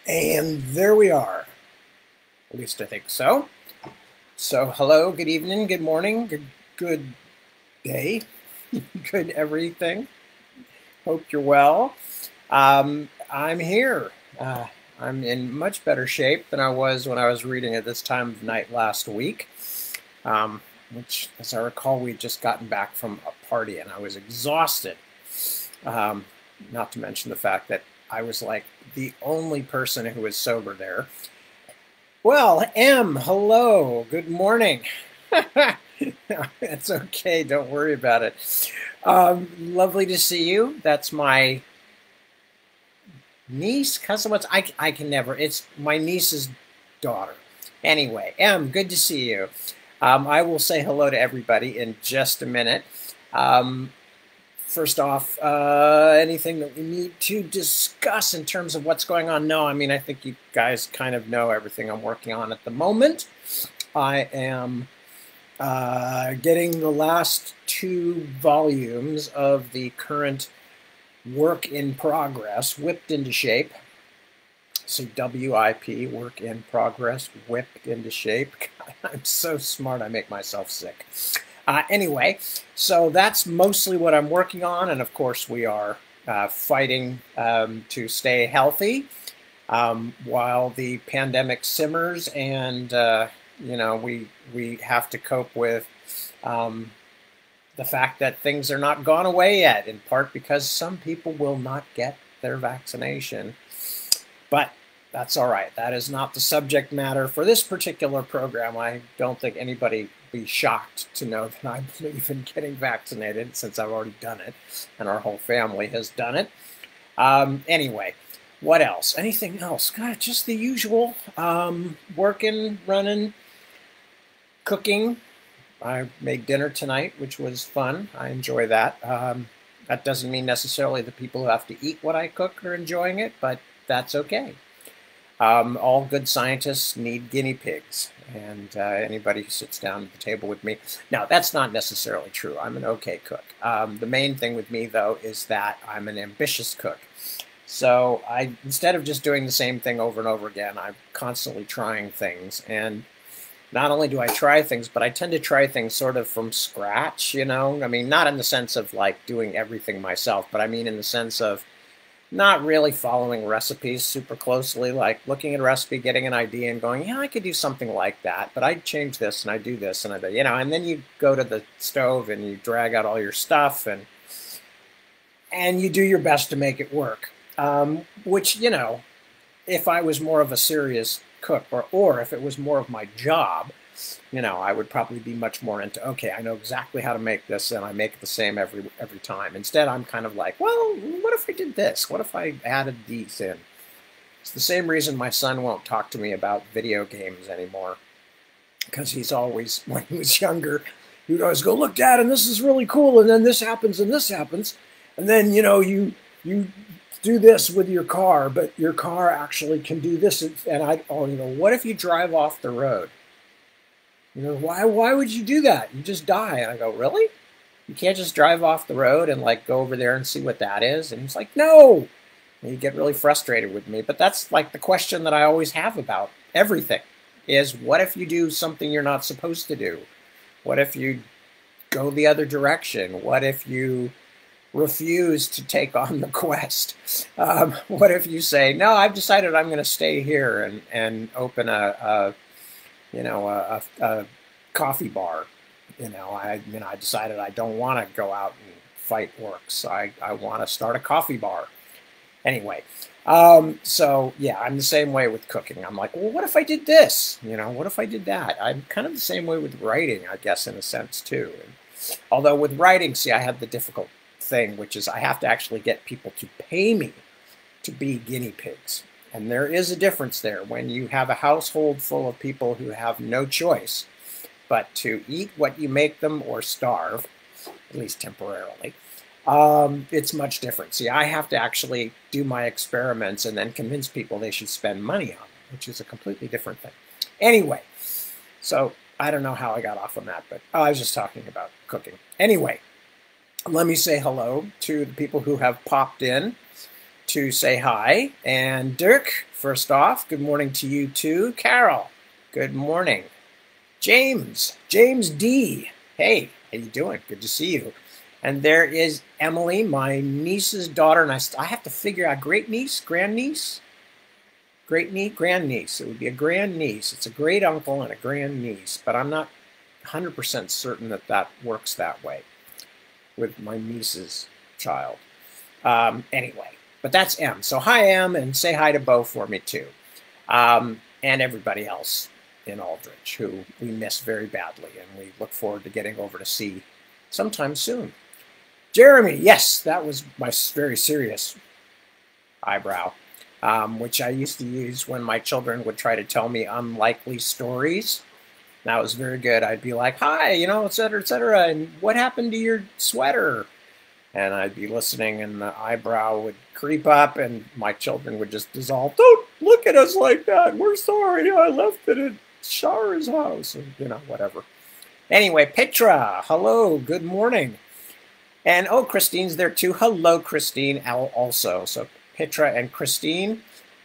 And there we are. At least I think so. So, hello, good evening, good morning, good day, good everything. Hope you're well. I'm here. I'm in much better shape than I was when I was reading at this time of night last week, which, as I recall, we'd just gotten back from a party and I was exhausted. Um, Not to mention the fact that I was like the only person who was sober there. Well, Em, hello. Good morning. It's okay. Don't worry about it. Lovely to see you. That's my niece, cousin. I can never. It's my niece's daughter. Anyway, Em, good to see you. I will say hello to everybody in just a minute. Um, First off, anything that we need to discuss in terms of what's going on? No, I mean, I think you guys kind of know everything I'm working on at the moment. I am getting the last two volumes of the current work in progress whipped into shape. So WIP, work in progress, whipped into shape. I'm so smart, I make myself sick. Anyway, so that's mostly what I'm working on, and of course we are fighting to stay healthy while the pandemic simmers, and we have to cope with the fact that things are not gone away yet, in part because some people will not get their vaccination. But that's all right. That is not the subject matter for this particular program. I don't think anybody be shocked to know that I believe in getting vaccinated, since I've already done it and our whole family has done it. Anyway, what else? Anything else? God, just the usual. Working, running, cooking. I made dinner tonight, which was fun. I enjoy that. That doesn't mean necessarily the people who have to eat what I cook are enjoying it, but that's okay. All good scientists need guinea pigs, and anybody who sits down at the table with me. Now, that's not necessarily true. I'm an okay cook. The main thing with me, though, is that I'm an ambitious cook. So instead of just doing the same thing over and over again, I'm constantly trying things. And not only do I try things, but I tend to try things sort of from scratch, you know? I mean, not in the sense of like doing everything myself, but I mean in the sense of not really following recipes super closely, like looking at a recipe, getting an idea, and going, yeah, I could do something like that, but I'd change this and I do this and I do, and then you go to the stove and you drag out all your stuff and you do your best to make it work. Which, if I was more of a serious cook, or if it was more of my job, I would probably be much more into, okay, I know exactly how to make this and I make it the same every time. Instead, I'm kind of like, well, what if I did this? What if I added these in? It's the same reason my son won't talk to me about video games anymore. Because he's always, when he was younger, he'd always go, look, Dad, and this is really cool, and then this happens, and this happens. And then, you do this with your car, but your car actually can do this. And what if you drive off the road? Why would you do that? You just die. And I go, really? You can't just drive off the road and like go over there and see what that is? And he's like, no. And you get really frustrated with me. But that's like the question that I always have about everything is, what if you do something you're not supposed to do? What if you go the other direction? What if you refuse to take on the quest? What if you say, no, I've decided I'm going to stay here and open a coffee bar. I decided I don't want to go out and fight orcs. I want to start a coffee bar. Anyway, so yeah, I'm the same way with cooking. I'm like, well, what if I did this? What if I did that? I'm kind of the same way with writing, I guess, in a sense too. Although with writing, see, I have the difficult thing, which is I have to actually get people to pay me to be guinea pigs. And there is a difference there when you have a household full of people who have no choice but to eat what you make them or starve, at least temporarily. It's much different. See, I have to actually do my experiments and then convince people they should spend money on them, which is a completely different thing. Anyway, so I don't know how I got off on that, but I was just talking about cooking. Anyway, let me say hello to the people who have popped in. to say hi. And Dirk, first off, good morning to you too. Carol, good morning. James D. Hey, how you doing? Good to see you. And there is Emily, my niece's daughter, and I have to figure out great niece, grandniece, grandniece. It would be a grandniece. It's a great uncle and a grandniece, but I'm not 100% certain that that works that way with my niece's child. Anyway, but that's M. So hi, M, and say hi to Bo for me too, and everybody else in Aldrich who we miss very badly, and we look forward to getting over to see sometime soon. Jeremy, yes, that was my very serious eyebrow, which I used to use when my children would try to tell me unlikely stories. That was very good. I'd be like, hi, you know, et cetera, and what happened to your sweater? And I'd be listening, and the eyebrow would creep up, and my children would just dissolve. Don't look at us like that. We're sorry. I left it at Shara's house, and, you know, whatever. Anyway, Petra, hello, good morning. And, oh, Christine's there too. Hello, Christine, also. So Petra and Christine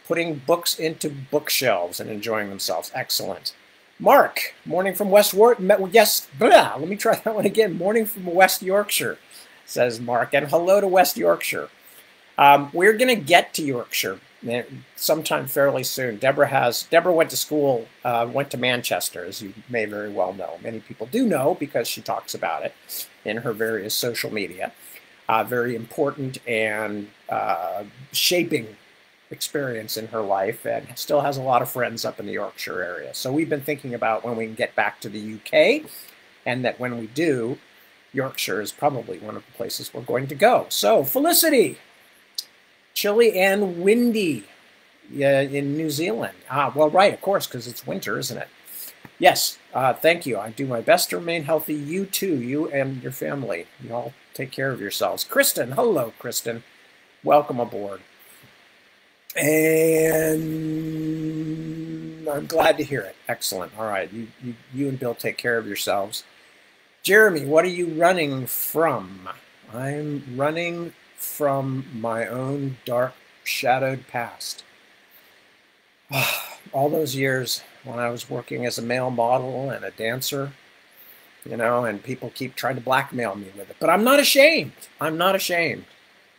putting books into bookshelves and enjoying themselves. Excellent. Mark, morning from West Yorkshire. Yes, blah, let me try that one again. Morning from West Yorkshire, says Mark. And hello to West Yorkshire. We're going to get to Yorkshire sometime fairly soon. Deborah went to school, went to Manchester, as you may very well know. Many people do know because she talks about it in her various social media. Very important and shaping experience in her life, and still has a lot of friends up in the Yorkshire area. So we've been thinking about when we can get back to the UK, and that when we do, Yorkshire is probably one of the places we're going to go. So Felicity, chilly and windy in New Zealand. Well, right, of course, because it's winter, isn't it? Yes, thank you. I do my best to remain healthy. You too, you and your family. You all take care of yourselves. Kristen, hello, Kristen. Welcome aboard. And I'm glad to hear it. Excellent. All right, you and Bill take care of yourselves. Jeremy, what are you running from? I'm running from my own dark, shadowed past. All those years when I was working as a male model and a dancer, you know, and people keep trying to blackmail me with it. But I'm not ashamed. I'm not ashamed.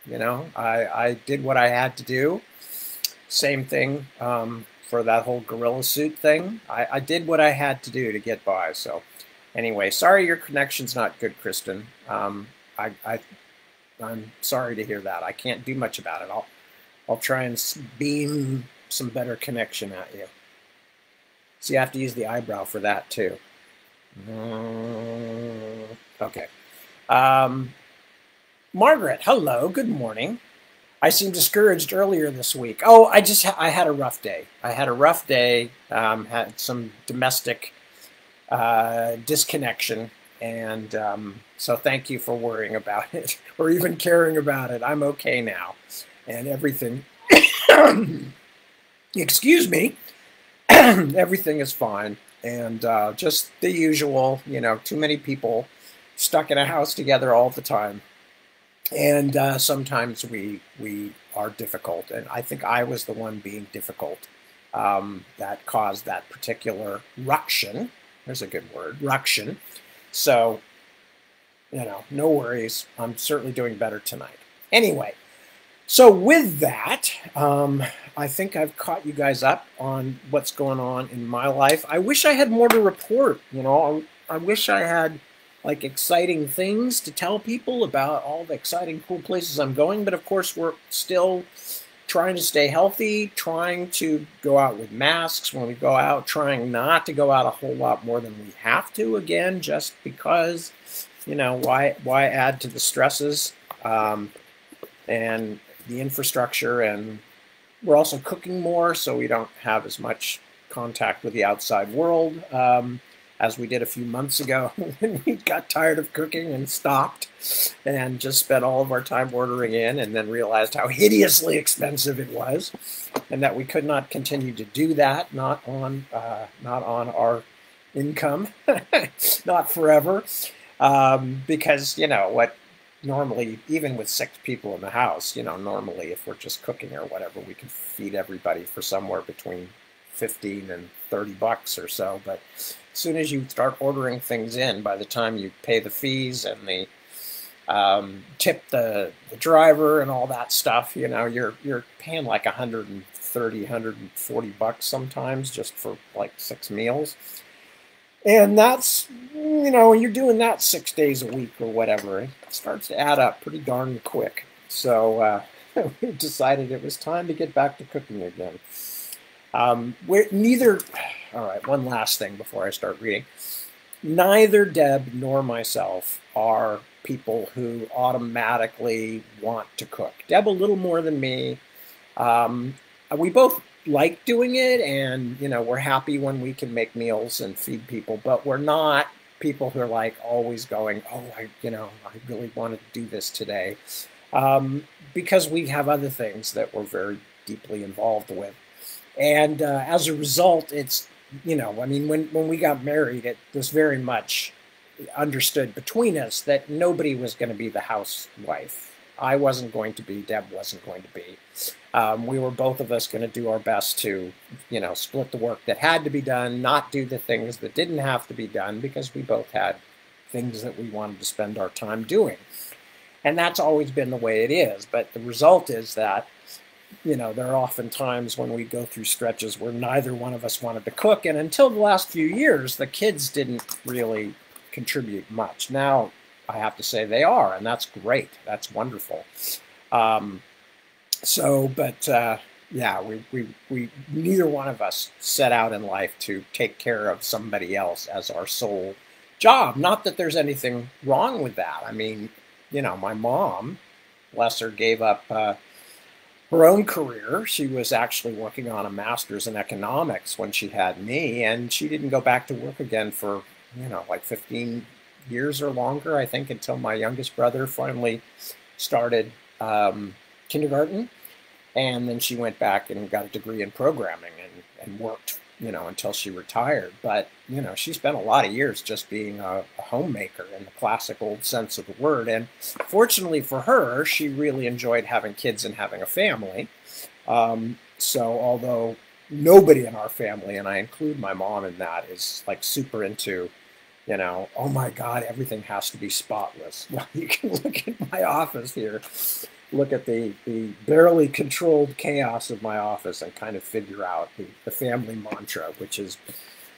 You know, I did what I had to do. Same thing for that whole gorilla suit thing. I did what I had to do to get by. So anyway, sorry your connection's not good, Kristen. I'm sorry to hear that. I can't do much about it. I'll try and beam some better connection at you. So you have to use the eyebrow for that too. Okay. Margaret, hello, good morning. I seemed discouraged earlier this week. Oh, I had a rough day. Had some domestic disconnection, and so thank you for worrying about it or even caring about it. I'm okay now, and everything, excuse me, everything is fine, and just the usual, you know, too many people stuck in a house together all the time. And sometimes we are difficult, and I think I was the one being difficult that caused that particular ruction. There's a good word, ruction. So, you know, no worries. I'm certainly doing better tonight. Anyway, so with that, I think I've caught you guys up on what's going on in my life. I wish I had more to report. You know, I wish I had like exciting things to tell people about all the exciting, cool places I'm going. But of course, we're still trying to stay healthy, trying to go out with masks when we go out, trying not to go out a whole lot more than we have to, again, just because, you know, why add to the stresses and the infrastructure. And we're also cooking more, so we don't have as much contact with the outside world as we did a few months ago when we got tired of cooking and stopped and just spent all of our time ordering in, and then realized how hideously expensive it was and that we could not continue to do that, not on our income, not forever, because, you know, normally, even with 6 people in the house, normally if we're just cooking or whatever, we can feed everybody for somewhere between 15 and 30 bucks or so. But as soon as you start ordering things in, by the time you pay the fees and the tip the driver and all that stuff, you're paying like 130, 140 bucks sometimes just for like 6 meals. And that's, when you're doing that 6 days a week or whatever, it starts to add up pretty darn quick. So we decided it was time to get back to cooking again. All right, one last thing before I start reading. Neither Deb nor myself are people who automatically want to cook. Deb a little more than me. We both like doing it, and we're happy when we can make meals and feed people, but we're not people who are like always going, oh, I really wanted to do this today, because we have other things that we're very deeply involved with. And as a result, it's, when we got married, it was very much understood between us that nobody was going to be the housewife. I wasn't going to be, Deb wasn't going to be. We were both of us going to do our best to, split the work that had to be done, not do the things that didn't have to be done, because we both had things that we wanted to spend our time doing. And that's always been the way it is. But the result is that, there are often times when we go through stretches where neither one of us wanted to cook. And until the last few years, the kids didn't really contribute much. Now, I have to say they are, and that's great. That's wonderful. Yeah, we neither one of us set out in life to take care of somebody else as our sole job. Not that there's anything wrong with that. I mean, my mom, bless her, gave up her own career. She was actually working on a master's in economics when she had me, and she didn't go back to work again for, like 15 years or longer, I think, until my youngest brother finally started kindergarten. And then she went back and got a degree in programming and worked, until she retired. But, she spent a lot of years just being a homemaker in the classic old sense of the word. And fortunately for her, she really enjoyed having kids and having a family. So although nobody in our family, and I include my mom in that, is like super into, oh my God, everything has to be spotless. Well, you can look at my office here. Look at the barely controlled chaos of my office and kind of figure out the family mantra, which is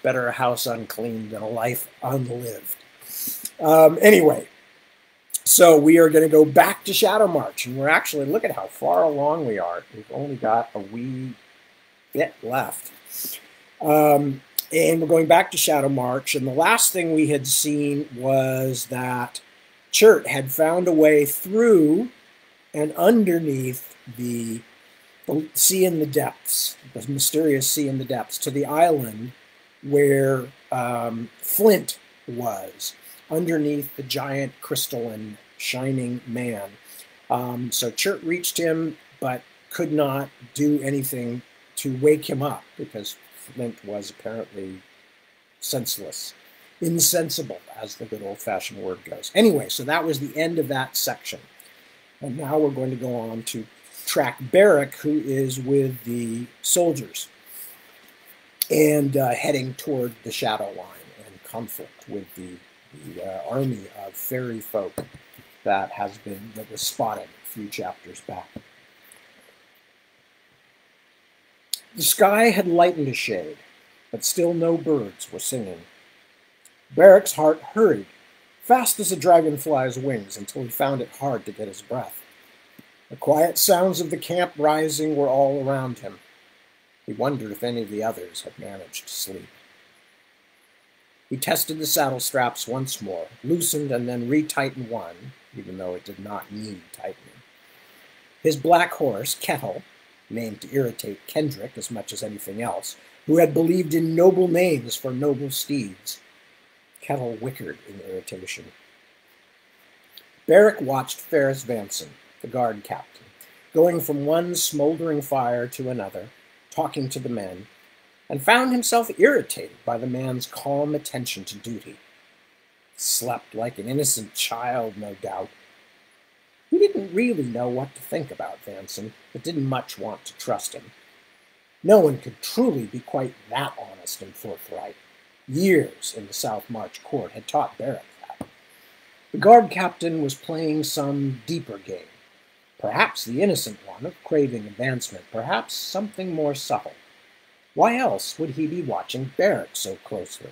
better a house unclean than a life unlived. Anyway, so we are going to go back to Shadowmarch, and we're actually, look at how far along we are. We've only got a wee bit left. And we're going back to Shadowmarch, and the last thing we had seen was that Chert had found a way through and underneath the sea in the depths, the mysterious sea in the depths, to the island where Flint was, underneath the giant crystalline shining man. So Chert reached him, but could not do anything to wake him up, because Flint was apparently senseless, insensible, as the good old-fashioned word goes. Anyway, so that was the end of that section. And now we're going to go on to track Barrick, who is with the soldiers, and heading toward the Shadow Line and conflict with the army of fairy folk that was spotted a few chapters back. The sky had lightened a shade, but still no birds were singing. Barrick's heart hurried, fast as a dragonfly's wings, until he found it hard to get his breath. The quiet sounds of the camp rising were all around him. He wondered if any of the others had managed to sleep. He tested the saddle straps once more, loosened and then retightened one, even though it did not need tightening. His black horse, Kettle, named to irritate Kendrick as much as anything else, who had believed in noble names for noble steeds. Kettle whickered in irritation. Barrick watched Ferris Vanson, the guard captain, going from one smoldering fire to another, talking to the men, and found himself irritated by the man's calm attention to duty. Slept like an innocent child, no doubt. He didn't really know what to think about Vanson, but didn't much want to trust him. No one could truly be quite that honest and forthright. Years in the South March court had taught Barrack that. The guard captain was playing some deeper game, perhaps the innocent one of craving advancement, perhaps something more subtle. Why else would he be watching Barrack so closely?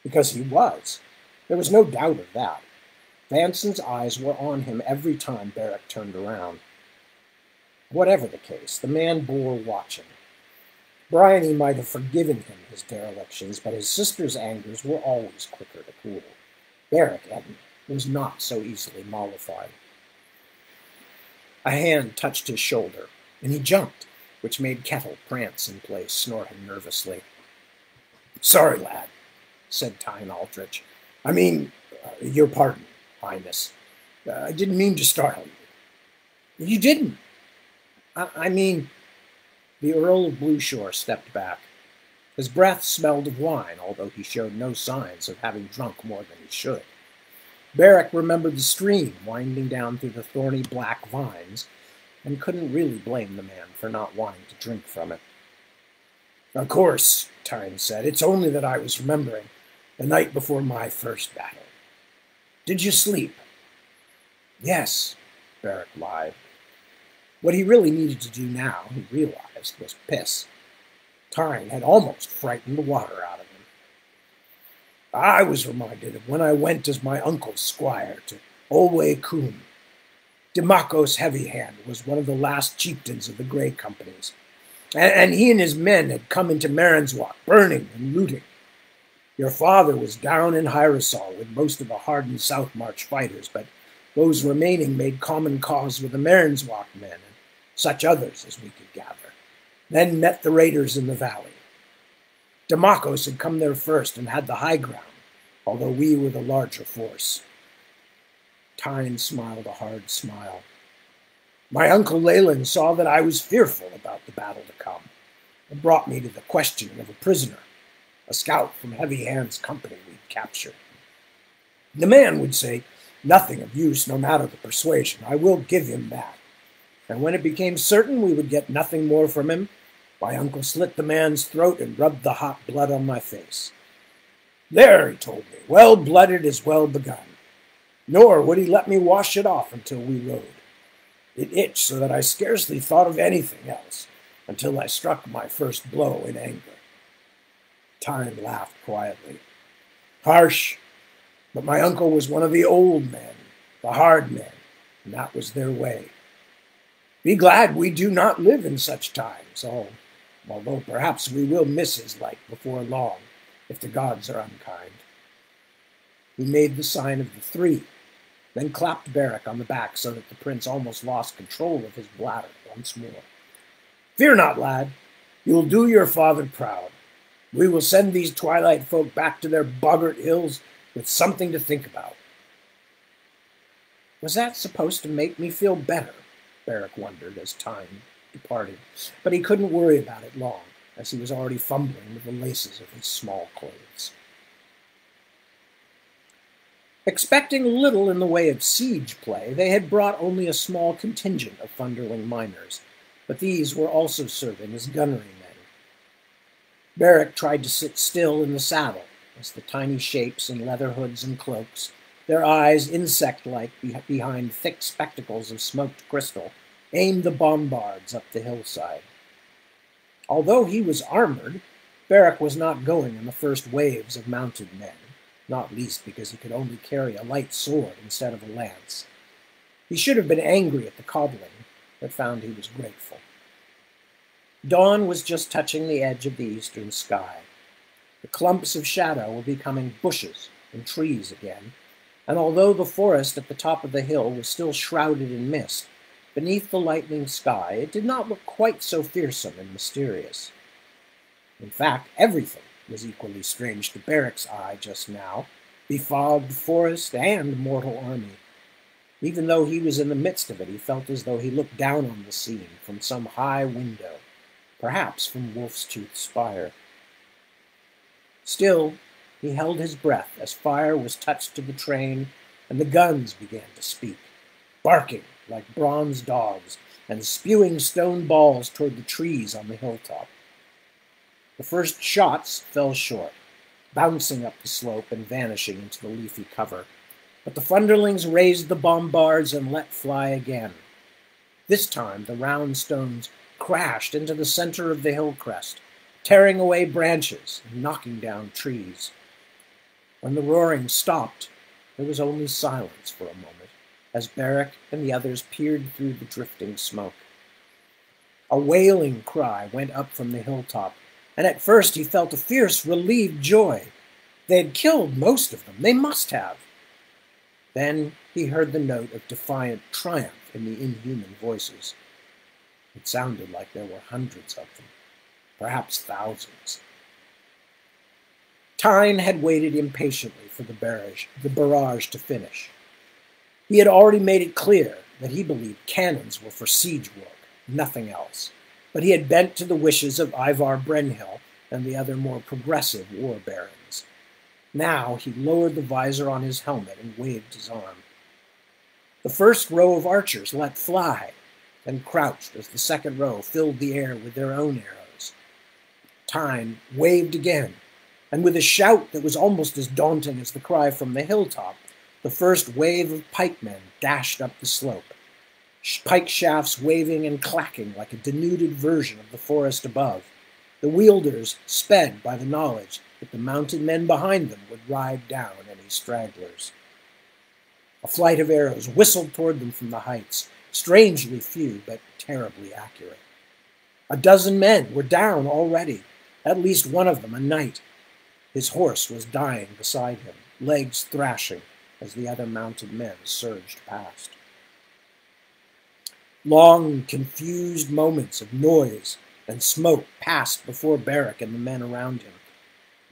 Because he was. There was no doubt of that. Vanson's eyes were on him every time Barrack turned around. Whatever the case, the man bore watching. Bryony might have forgiven him his derelictions, but his sister's angers were always quicker to cool. Barrack, Etten, was not so easily mollified. A hand touched his shoulder, and he jumped, which made Kettle prance in place, snorting nervously. "Sorry, lad," said Tyne Aldrich. "I mean, your pardon, Highness. I didn't mean to startle you." "You didn't. I mean..." The Earl of Blueshore stepped back. His breath smelled of wine, although he showed no signs of having drunk more than he should. Barrack remembered the stream winding down through the thorny black vines, and couldn't really blame the man for not wanting to drink from it. "Of course," Tyne said, "it's only that I was remembering the night before my first battle. Did you sleep?" "Yes," Barrack lied. What he really needed to do now, he realized, was piss. Tyne had almost frightened the water out of him. "I was reminded of when I went as my uncle's squire to Olwe Coombe. Dimacos Heavyhand was one of the last chieftains of the Grey Companies, and he and his men had come into Marinswalk, burning and looting. Your father was down in Hyrasol with most of the hardened South March fighters, but those remaining made common cause with the Marinswalk men and such others as we could gather, then met the raiders in the valley. Dimacos had come there first and had the high ground, although we were the larger force." Tyne smiled a hard smile. "My uncle Leyland saw that I was fearful about the battle to come, and brought me to the questioning of a prisoner, a scout from Heavy Hand's company we'd captured. The man would say nothing of use, no matter the persuasion. I will give him that. And when it became certain we would get nothing more from him, my uncle slit the man's throat and rubbed the hot blood on my face. 'There,' he told me, 'well-blooded is well begun.' Nor would he let me wash it off until we rode. It itched so that I scarcely thought of anything else, until I struck my first blow in anger." Tyne laughed quietly. "Harsh, but my uncle was one of the old men, the hard men, and that was their way. Be glad we do not live in such times, although perhaps we will miss his like before long, if the gods are unkind." He made the sign of the three, then clapped Barrack on the back so that the prince almost lost control of his bladder once more. "Fear not, lad. You'll do your father proud. We will send these twilight folk back to their boggart hills with something to think about." Was that supposed to make me feel better? Barrack wondered as Tyne departed, but he couldn't worry about it long, as he was already fumbling with the laces of his small clothes. Expecting little in the way of siege play, they had brought only a small contingent of Thunderling miners, but these were also serving as gunnery men. Barrack tried to sit still in the saddle as the tiny shapes in leather hoods and cloaks, their eyes insect-like behind thick spectacles of smoked crystal, aimed the bombards up the hillside. Although he was armored, Barrack was not going in the first waves of mounted men, not least because he could only carry a light sword instead of a lance. He should have been angry at the cobbling, but found he was grateful. Dawn was just touching the edge of the eastern sky. The clumps of shadow were becoming bushes and trees again, and although the forest at the top of the hill was still shrouded in mist, beneath the lightning sky it did not look quite so fearsome and mysterious. In fact, everything was equally strange to Barrack's eye just now, befogged forest and mortal army. Even though he was in the midst of it, he felt as though he looked down on the scene from some high window, perhaps from Wolf's Tooth Spire. Still, he held his breath as fire was touched to the train and the guns began to speak. barking like bronze dogs and spewing stone balls toward the trees on the hilltop. The first shots fell short, bouncing up the slope and vanishing into the leafy cover. But the Thunderlings raised the bombards and let fly again. This time the round stones crashed into the center of the hill crest, tearing away branches and knocking down trees. When the roaring stopped, there was only silence for a moment, as Beric and the others peered through the drifting smoke. A wailing cry went up from the hilltop, and at first he felt a fierce, relieved joy. They had killed most of them. They must have. Then he heard the note of defiant triumph in the inhuman voices. It sounded like there were hundreds of them, perhaps thousands. Tyne had waited impatiently for the barrage to finish. He had already made it clear that he believed cannons were for siege work, nothing else. But he had bent to the wishes of Ivar Brynhild and the other more progressive war barons. Now he lowered the visor on his helmet and waved his arm. The first row of archers let fly, then crouched as the second row filled the air with their own arrows. Tyne waved again, and with a shout that was almost as daunting as the cry from the hilltop, the first wave of pikemen dashed up the slope, pike shafts waving and clacking like a denuded version of the forest above. The wielders sped by the knowledge that the mounted men behind them would ride down any stragglers. A flight of arrows whistled toward them from the heights, strangely few but terribly accurate. A dozen men were down already, at least one of them a knight. His horse was dying beside him, legs thrashing as the other mounted men surged past. Long, confused moments of noise and smoke passed before Beric and the men around him.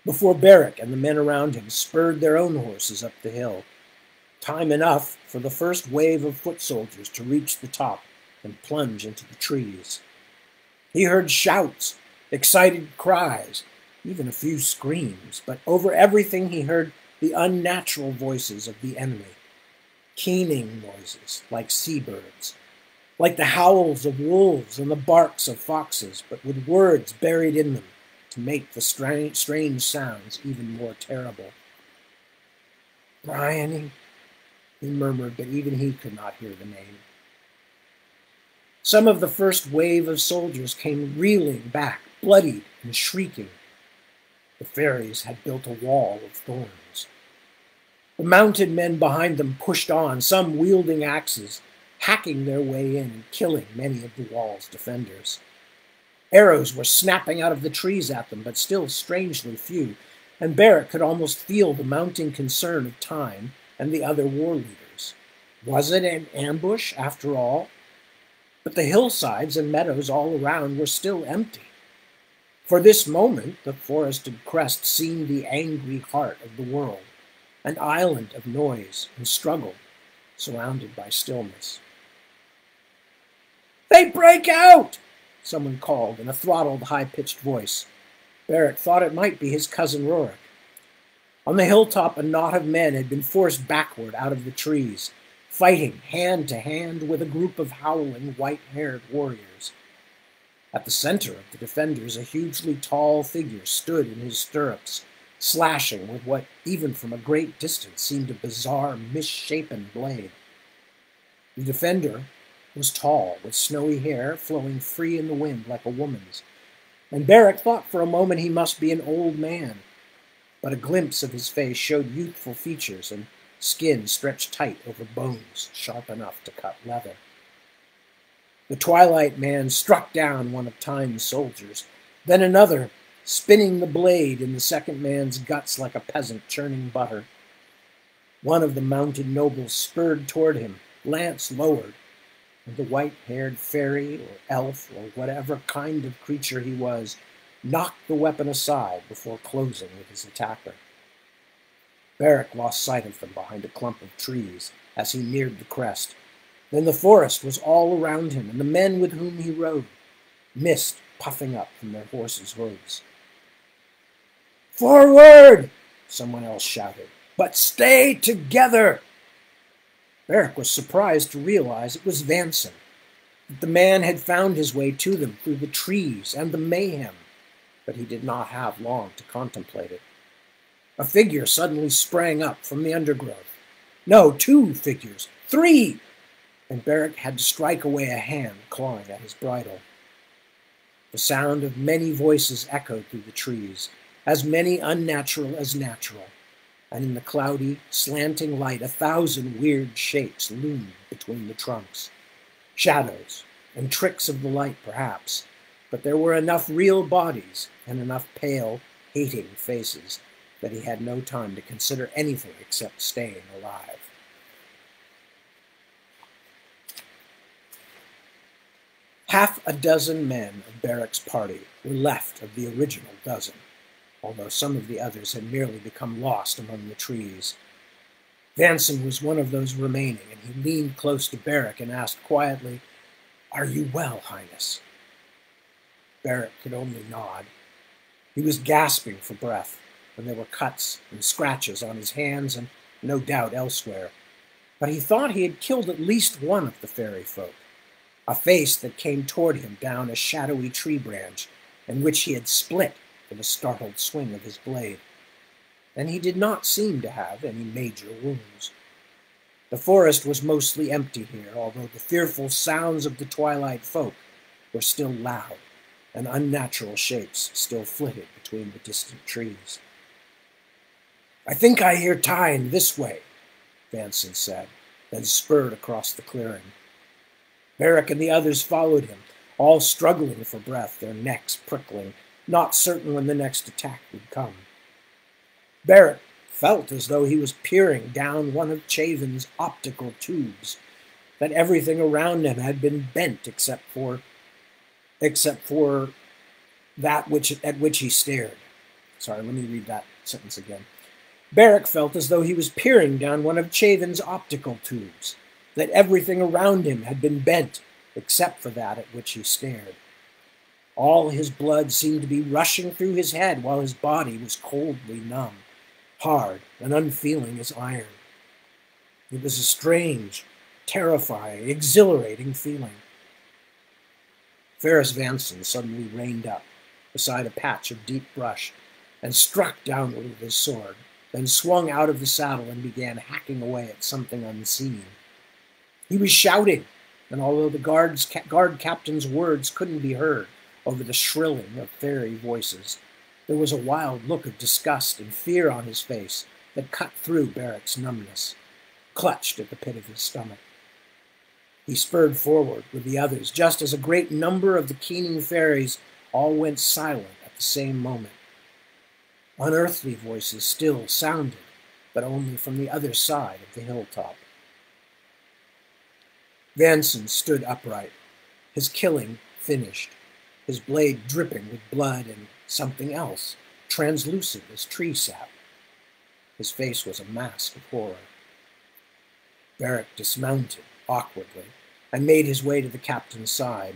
Before Beric and the men around him spurred their own horses up the hill. Time enough for the first wave of foot soldiers to reach the top and plunge into the trees. He heard shouts, excited cries, even a few screams, but over everything he heard the unnatural voices of the enemy, keening noises like seabirds, like the howls of wolves and the barks of foxes, but with words buried in them to make the strange sounds even more terrible. Bryony, he murmured, but even he could not hear the name. Some of the first wave of soldiers came reeling back, bloodied and shrieking. The fairies had built a wall of thorns. The mounted men behind them pushed on, some wielding axes, hacking their way in and killing many of the wall's defenders. Arrows were snapping out of the trees at them, but still strangely few, and Beric could almost feel the mounting concern of Tyne and the other war leaders. Was it an ambush, after all? But the hillsides and meadows all around were still empty. For this moment, the forested crest seemed the angry heart of the world, an island of noise and struggle, surrounded by stillness. "They break out!" someone called in a throttled, high-pitched voice. Beric thought it might be his cousin Rorik. On the hilltop, a knot of men had been forced backward out of the trees, fighting hand to hand with a group of howling, white-haired warriors. At the center of the defenders, a hugely tall figure stood in his stirrups, slashing with what, even from a great distance, seemed a bizarre, misshapen blade. The defender was tall, with snowy hair flowing free in the wind like a woman's, and Beric thought for a moment he must be an old man, but a glimpse of his face showed youthful features and skin stretched tight over bones sharp enough to cut leather. The Twilight man struck down one of Tyne's soldiers, then another, spinning the blade in the second man's guts like a peasant churning butter. One of the mounted nobles spurred toward him, lance lowered, and the white-haired fairy or elf or whatever kind of creature he was knocked the weapon aside before closing with his attacker. Beric lost sight of them behind a clump of trees as he neared the crest. Then the forest was all around him, and the men with whom he rode, mist puffing up from their horses' hooves. "Forward!" someone else shouted. "But stay together!" Beric was surprised to realize it was Vanson, that the man had found his way to them through the trees and the mayhem, but he did not have long to contemplate it. A figure suddenly sprang up from the undergrowth. No, 2 figures, 3! And Beric had to strike away a hand clawing at his bridle. The sound of many voices echoed through the trees, as many unnatural as natural, and in the cloudy, slanting light 1,000 weird shapes loomed between the trunks. Shadows and tricks of the light, perhaps, but there were enough real bodies and enough pale, hating faces that he had no time to consider anything except staying alive. Half a dozen men of Beric's party were left of the original dozen, although some of the others had merely become lost among the trees. Vanson was one of those remaining, and he leaned close to Beric and asked quietly, "Are you well, Highness?" Beric could only nod. He was gasping for breath, and there were cuts and scratches on his hands and no doubt elsewhere. But he thought he had killed at least one of the fairy folk, a face that came toward him down a shadowy tree branch, and which he had split with a startled swing of his blade. And he did not seem to have any major wounds. The forest was mostly empty here, although the fearful sounds of the twilight folk were still loud, and unnatural shapes still flitted between the distant trees. "I think I hear Tyne this way," Vanson said, then spurred across the clearing. Beric and the others followed him, all struggling for breath, their necks prickling, not certain when the next attack would come. Beric felt as though he was peering down one of Chaven's optical tubes, that everything around him had been bent except for that at which he stared. Sorry, let me read that sentence again. Beric felt as though he was peering down one of Chaven's optical tubes, that everything around him had been bent except for that at which he stared. All his blood seemed to be rushing through his head while his body was coldly numb, hard and unfeeling as iron. It was a strange, terrifying, exhilarating feeling. Ferris Vanson suddenly reined up beside a patch of deep brush and struck downward with his sword, then swung out of the saddle and began hacking away at something unseen. He was shouting, and although the guard captain's words couldn't be heard over the shrilling of fairy voices, there was a wild look of disgust and fear on his face that cut through Beric's numbness, clutched at the pit of his stomach. He spurred forward with the others, just as a great number of the keening fairies all went silent at the same moment. Unearthly voices still sounded, but only from the other side of the hilltop. Vanson stood upright, his killing finished, his blade dripping with blood and something else, translucent as tree sap. His face was a mask of horror. Beric dismounted awkwardly and made his way to the captain's side.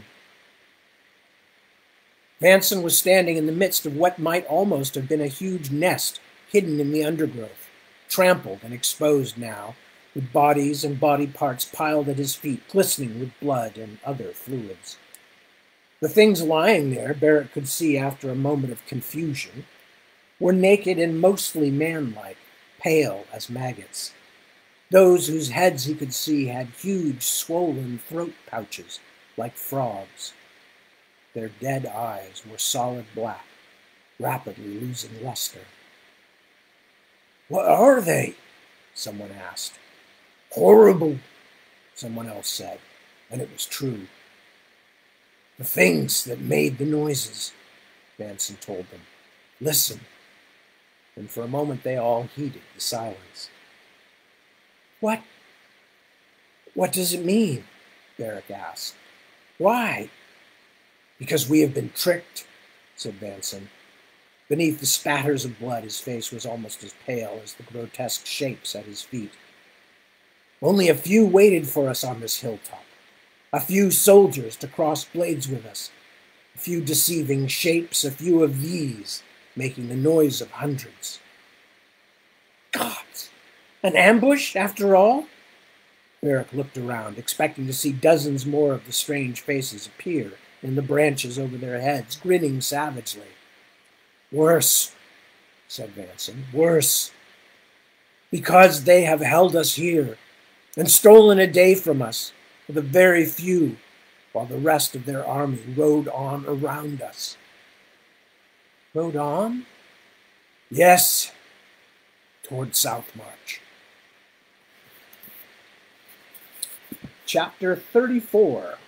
Vanson was standing in the midst of what might almost have been a huge nest hidden in the undergrowth, trampled and exposed now, with bodies and body parts piled at his feet, glistening with blood and other fluids. The things lying there, Beric could see after a moment of confusion, were naked and mostly manlike, pale as maggots. Those whose heads he could see had huge, swollen throat pouches like frogs. Their dead eyes were solid black, rapidly losing luster. "What are they?" someone asked. "Horrible," someone else said, and it was true. "The things that made the noises," Vanson told them. "Listen." And for a moment they all heeded the silence. What does it mean?" Beric asked. "Why?" "Because we have been tricked," said Vanson. Beneath the spatters of blood, his face was almost as pale as the grotesque shapes at his feet. "Only a few waited for us on this hilltop. A few soldiers to cross blades with us. A few deceiving shapes, a few of these, making the noise of hundreds." "Gods! An ambush, after all?" Beric looked around, expecting to see dozens more of the strange faces appear in the branches over their heads, grinning savagely. "Worse," said Vanson, "worse. Because they have held us here and stolen a day from us for the very few, while the rest of their army rode on around us." "Rode on?" "Yes, toward Southmarch." Chapter 34.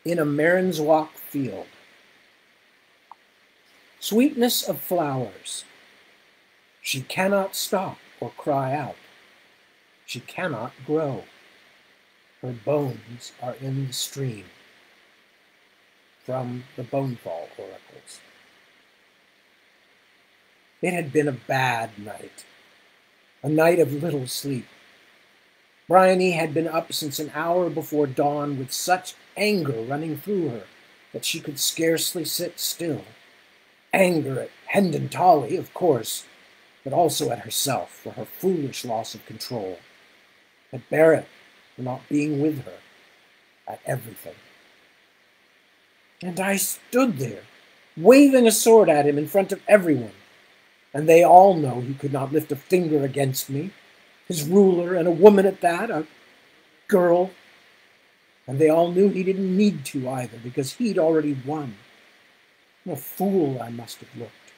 In a Marinswalk Field. Sweetness of flowers. She cannot stop or cry out. She cannot grow. Her bones are in the stream. From the Bonefall Oracles. It had been a bad night. A night of little sleep. Bryony had been up since an hour before dawn with such anger running through her that she could scarcely sit still. Anger at Hendon Tolly, of course, but also at herself for her foolish loss of control, at Barrett for not being with her, at everything. And I stood there, waving a sword at him in front of everyone, and they all know he could not lift a finger against me. His ruler, and a woman at that, a girl. And they all knew he didn't need to either, because he'd already won. What a fool I must have looked.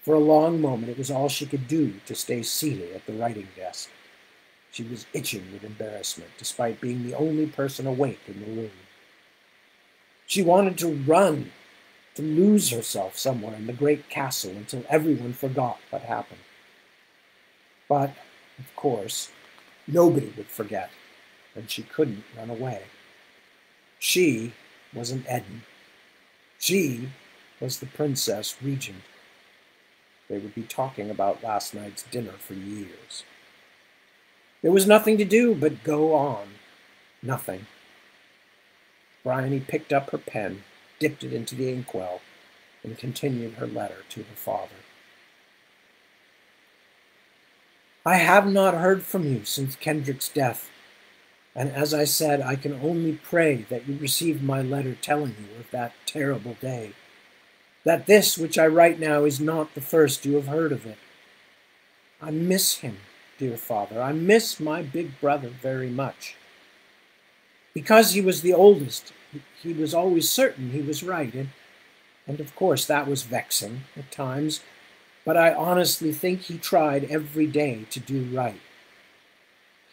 For a long moment, it was all she could do to stay seated at the writing desk. She was itching with embarrassment, despite being the only person awake in the room. She wanted to run, to lose herself somewhere in the great castle until everyone forgot what happened. But, of course, nobody would forget, and she couldn't run away. She was an Eden. She was the Princess Regent. They would be talking about last night's dinner for years. There was nothing to do but go on. Nothing. Bryony picked up her pen, dipped it into the inkwell, and continued her letter to her father. I have not heard from you since Kendrick's death, and as I said, I can only pray that you received my letter telling you of that terrible day, that this which I write now is not the first you have heard of it. I miss him, dear father. I miss my big brother very much. Because he was the oldest, he was always certain he was right, and of course that was vexing at times. But I honestly think he tried every day to do right.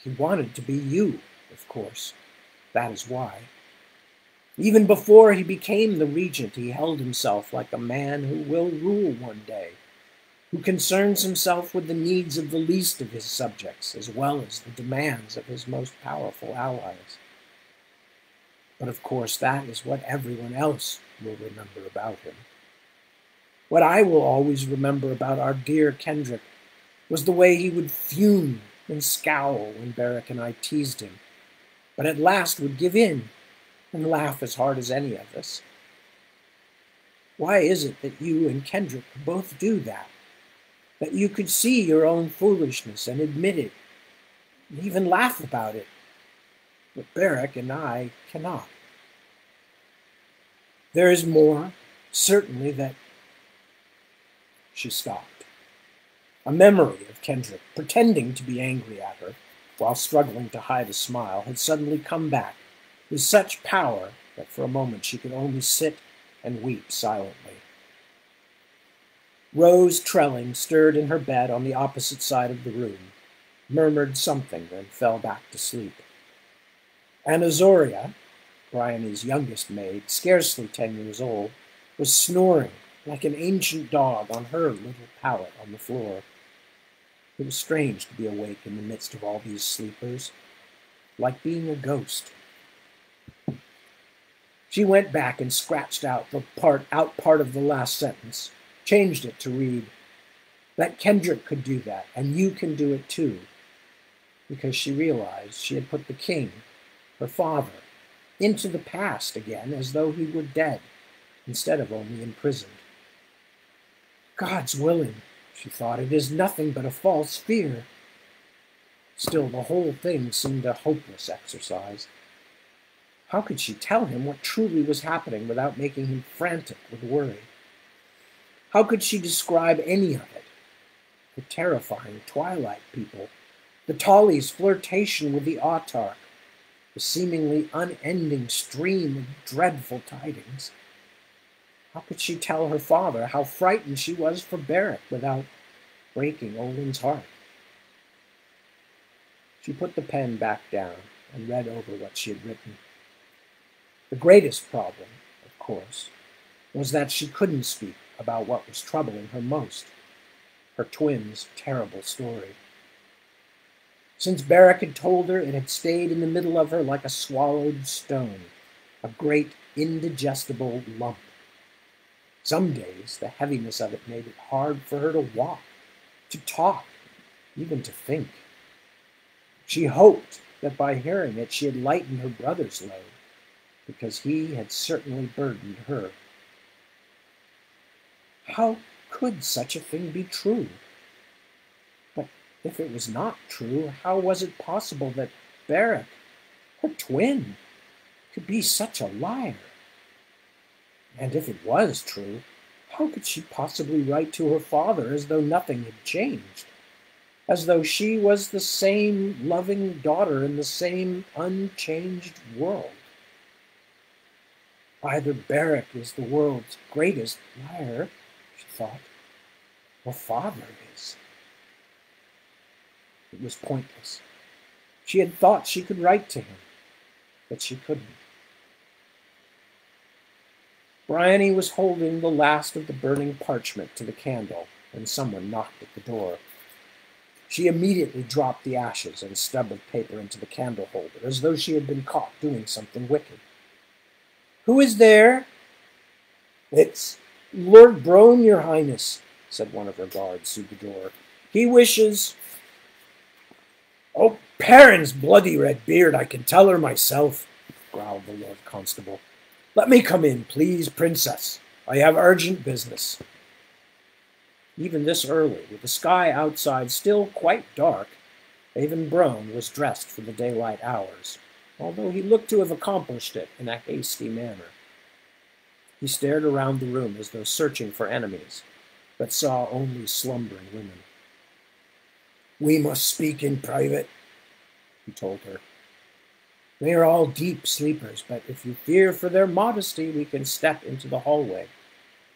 He wanted to be you, of course. That is why. Even before he became the regent, he held himself like a man who will rule one day, who concerns himself with the needs of the least of his subjects, as well as the demands of his most powerful allies. But of course, that is what everyone else will remember about him. What I will always remember about our dear Kendrick was the way he would fume and scowl when Beric and I teased him, but at last would give in and laugh as hard as any of us. Why is it that you and Kendrick both do that? That you could see your own foolishness and admit it, and even laugh about it, but Beric and I cannot. There is more, certainly, that... She stopped. A memory of Kendrick pretending to be angry at her, while struggling to hide a smile, had suddenly come back with such power that for a moment she could only sit and weep silently. Rose Trelling stirred in her bed on the opposite side of the room, murmured something, then fell back to sleep. And Azoria, Bryony's youngest maid, scarcely 10 years old, was snoring like an ancient dog on her little pallet on the floor. It was strange to be awake in the midst of all these sleepers, like being a ghost. She went back and scratched out part of the last sentence, changed it to read, that Kendrick could do that, and you can do it too, because she realized she had put the king, her father, into the past again as though he were dead, instead of only imprisoned. God's willing, she thought, it is nothing but a false fear. Still, the whole thing seemed a hopeless exercise. How could she tell him what truly was happening without making him frantic with worry? How could she describe any of it? The terrifying twilight people, the Tolly's flirtation with the autarch, the seemingly unending stream of dreadful tidings. How could she tell her father how frightened she was for Barrack without breaking Olin's heart? She put the pen back down and read over what she had written. The greatest problem, of course, was that she couldn't speak about what was troubling her most, her twins' terrible story. Since Barrack had told her, it had stayed in the middle of her like a swallowed stone, a great indigestible lump. Some days the heaviness of it made it hard for her to walk, to talk, even to think. She hoped that by hearing it she had lightened her brother's load, because he had certainly burdened her. How could such a thing be true? But if it was not true, how was it possible that Barrack, her twin, could be such a liar? And if it was true, how could she possibly write to her father as though nothing had changed? As though she was the same loving daughter in the same unchanged world? Either Barrack is the world's greatest liar, she thought, or father is. It was pointless. She had thought she could write to him, but she couldn't. Bryony was holding the last of the burning parchment to the candle when someone knocked at the door. She immediately dropped the ashes and stub of paper into the candle holder, as though she had been caught doing something wicked. "Who is there?" "It's Lord Brome, your highness," said one of her guards through the door. "He wishes—" "Oh, Perrin's bloody red beard, I can tell her myself," growled the Lord Constable. "Let me come in, please, princess. I have urgent business." Even this early, with the sky outside still quite dark, Avon Brome was dressed for the daylight hours, although he looked to have accomplished it in a hasty manner. He stared around the room as though searching for enemies, but saw only slumbering women. "We must speak in private," he told her. "They are all deep sleepers, but if you fear for their modesty, we can step into the hallway."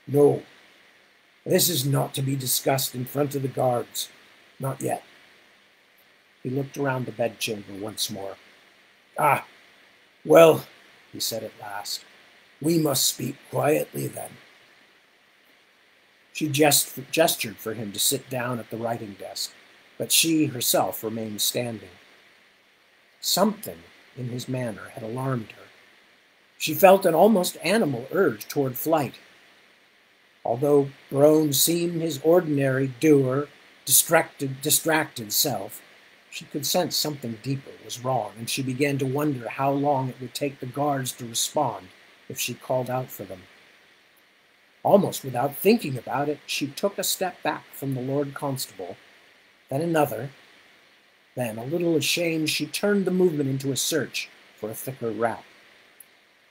"No, this is not to be discussed in front of the guards. Not yet." He looked around the bedchamber once more. "Ah, well," he said at last, "we must speak quietly then." She gestured for him to sit down at the writing desk, but she herself remained standing. Something in his manner had alarmed her. She felt an almost animal urge toward flight. Although Brome seemed his ordinary dour, distracted self, she could sense something deeper was wrong, and she began to wonder how long it would take the guards to respond if she called out for them. Almost without thinking about it, she took a step back from the Lord Constable, then another. Then, a little ashamed, she turned the movement into a search for a thicker wrap.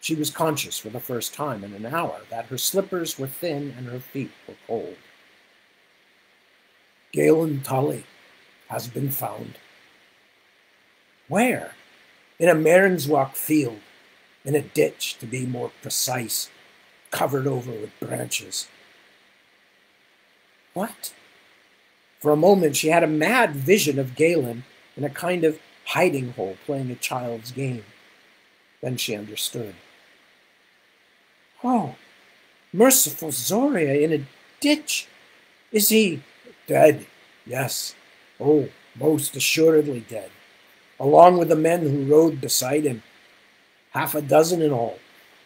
She was conscious for the first time in an hour that her slippers were thin and her feet were cold. "Galen Tully has been found." "Where?" "In a Marnswalk field, in a ditch, to be more precise, covered over with branches." What? For a moment she had a mad vision of Galen in a kind of hiding hole playing a child's game. Then she understood. "Oh, merciful Zoria, in a ditch! Is he—" "Dead, yes. Oh, most assuredly dead, along with the men who rode beside him. 6 in all,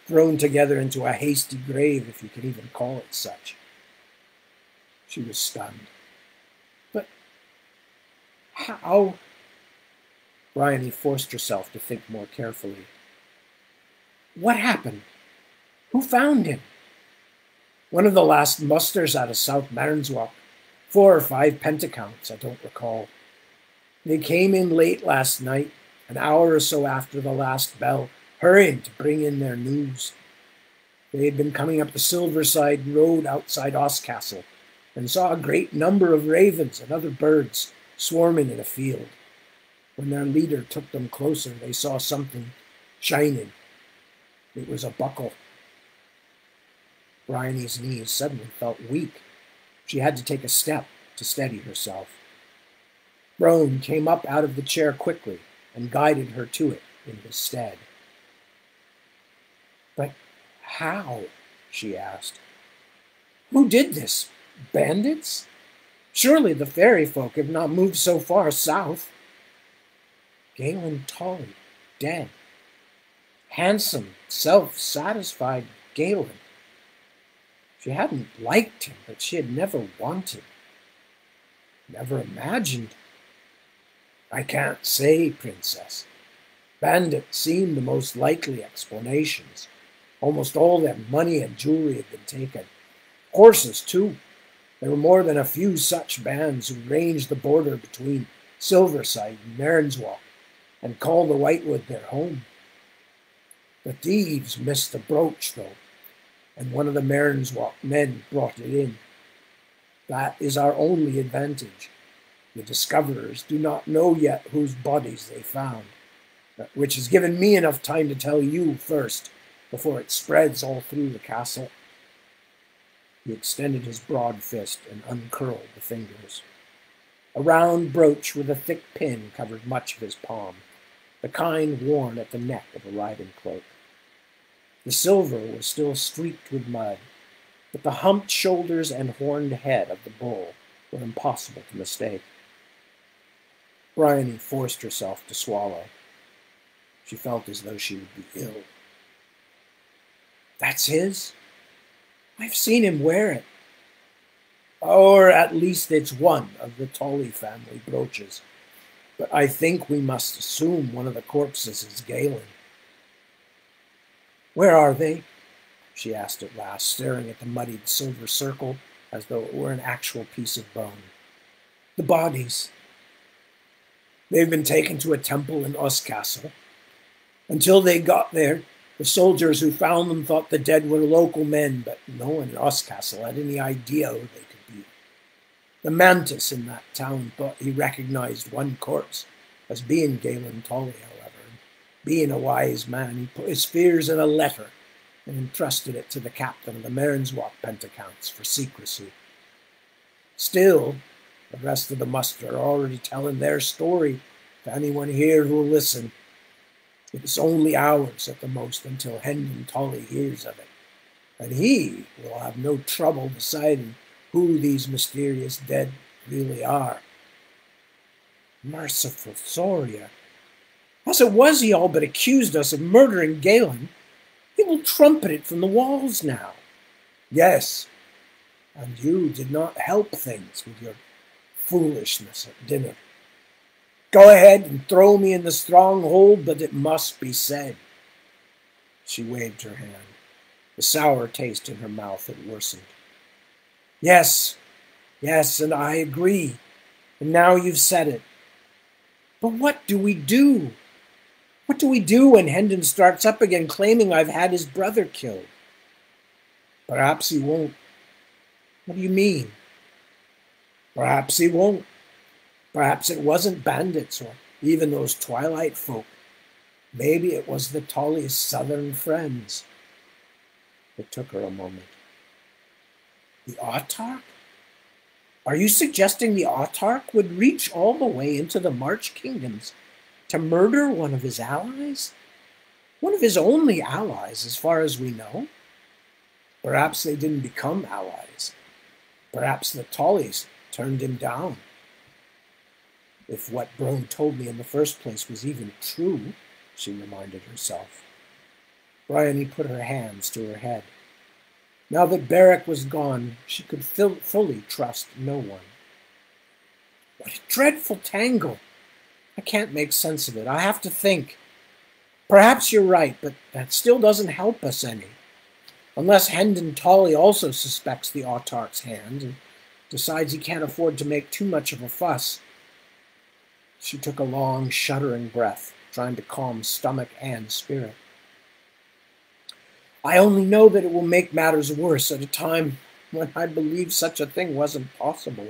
thrown together into a hasty grave, if you can even call it such." She was stunned. "But how—" Bryony forced herself to think more carefully. "What happened? Who found him?" "One of the last musters out of South Marnswalk. 4 or 5 pentacounts, I don't recall. They came in late last night, an hour or so after the last bell, hurrying to bring in their news. They had been coming up the Silverside Road outside Oscastle and saw a great number of ravens and other birds swarming in a field. When their leader took them closer, they saw something shining. It was a buckle. Bryony's knees suddenly felt weak. She had to take a step to steady herself. Roan came up out of the chair quickly and guided her to it in his stead. "But how?" she asked. "Who did this? Bandits? Surely the fairy folk have not moved so far south." Galen Tully, dead. Handsome, self-satisfied Galen. She hadn't liked him, but she had never wanted, never imagined. "I can't say, Princess. Bandits seem the most likely explanations. Almost all their money and jewelry had been taken. Horses, too. There were more than a few such bands who ranged the border between Silverside and Marnswalk and called the Whitewood their home. The thieves missed the brooch, though, and one of the Marnswalk men brought it in. That is our only advantage. The discoverers do not know yet whose bodies they found, which has given me enough time to tell you first, before it spreads all through the castle." He extended his broad fist and uncurled the fingers. A round brooch with a thick pin covered much of his palm, the kind worn at the neck of a riding cloak. The silver was still streaked with mud, but the humped shoulders and horned head of the bull were impossible to mistake. Bryony forced herself to swallow. She felt as though she would be ill. "That's his? I've seen him wear it." "Or at least it's one of the Tully family brooches. But I think we must assume one of the corpses is Galen." "Where are they?" she asked at last, staring at the muddied silver circle as though it were an actual piece of bone. "The bodies." "They've been taken to a temple in Oscastle. Until they got there, the soldiers who found them thought the dead were local men, but no one in Oscastle had any idea who they could be. The mantis in that town thought he recognized one corpse as being Galen Tully, however. And being a wise man, he put his fears in a letter and entrusted it to the captain of the Marnswalk Pentacounts for secrecy. Still, the rest of the muster are already telling their story to anyone here who will listen. It is only hours at the most until Hendon Tully hears of it, and he will have no trouble deciding who these mysterious dead really are." Merciful Soria! As it was, he all but accused us of murdering Galen. He will trumpet it from the walls now. "Yes, and you did not help things with your foolishness at dinner. Go ahead and throw me in the stronghold, but it must be said." She waved her hand. The sour taste in her mouth had worsened. Yes, and I agree. And now you've said it. But what do we do? What do we do when Hendon starts up again claiming I've had his brother killed?" "Perhaps he won't." "What do you mean?" "Perhaps he won't. Perhaps it wasn't bandits or even those twilight folk. Maybe it was the Tully's southern friends." It took her a moment. "The Autarch? Are you suggesting the Autarch would reach all the way into the March Kingdoms to murder one of his allies? One of his only allies, as far as we know?" "Perhaps they didn't become allies. Perhaps the Tullys turned him down. If what Brone told me in the first place was even true," she reminded herself. Bryony put her hands to her head. Now that Beric was gone, she could fully trust no one. "What a dreadful tangle! I can't make sense of it. I have to think. Perhaps you're right, but that still doesn't help us any. Unless Hendon Tully also suspects the Autarch's hand and decides he can't afford to make too much of a fuss. She took a long, shuddering breath, trying to calm stomach and spirit. I only know that it will make matters worse at a time when I believed such a thing wasn't possible.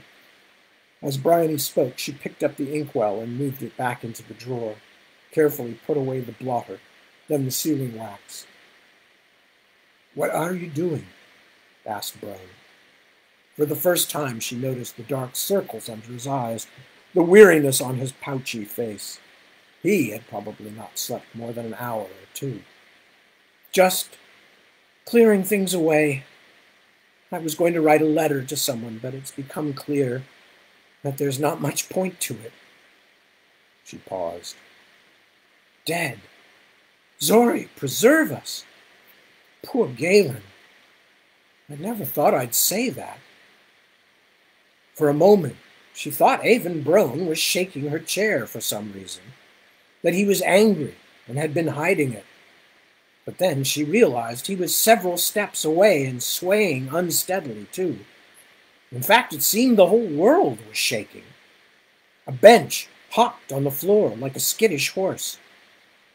As Bryony spoke, she picked up the inkwell and moved it back into the drawer, carefully put away the blotter, then the sealing wax. What are you doing? Asked Bryony. For the first time, she noticed the dark circles under his eyes, the weariness on his pouchy face. He had probably not slept more than an hour or two. Just clearing things away. I was going to write a letter to someone, but it's become clear that there's not much point to it. She paused. Dead. Zori, preserve us. Poor Galen. I never thought I'd say that. For a moment, she thought Avon Brone was shaking her chair for some reason, that he was angry and had been hiding it. But then she realized he was several steps away and swaying unsteadily, too. In fact, it seemed the whole world was shaking. A bench hopped on the floor like a skittish horse.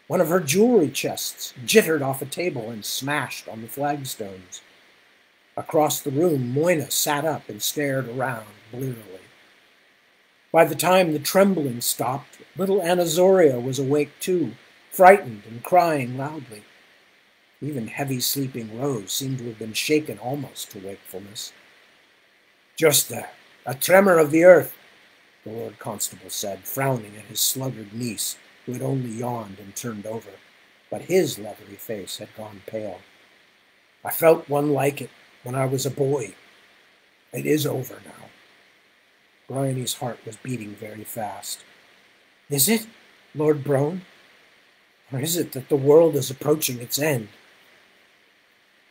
One of her jewelry chests jittered off a table and smashed on the flagstones. Across the room, Moina sat up and stared around blearily. By the time the trembling stopped, little Anazoria was awake too, frightened and crying loudly. Even heavy-sleeping Rose seemed to have been shaken almost to wakefulness. Just a tremor of the earth, the Lord Constable said, frowning at his sluggard niece, who had only yawned and turned over, but his leathery face had gone pale. I felt one like it when I was a boy. It is over now. Bryony's heart was beating very fast. Is it, Lord Brone? Or is it that the world is approaching its end?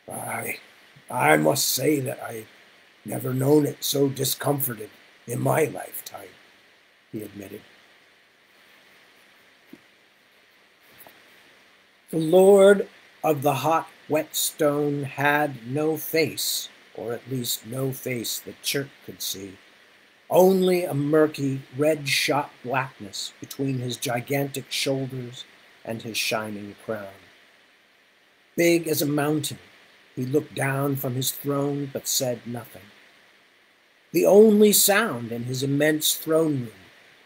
I must say that I've never known it so discomforted in my lifetime, he admitted. The Lord of the hot, wet stone had no face, or at least no face that Chirk could see. Only a murky, red-shot blackness between his gigantic shoulders and his shining crown. Big as a mountain, he looked down from his throne but said nothing. The only sound in his immense throne room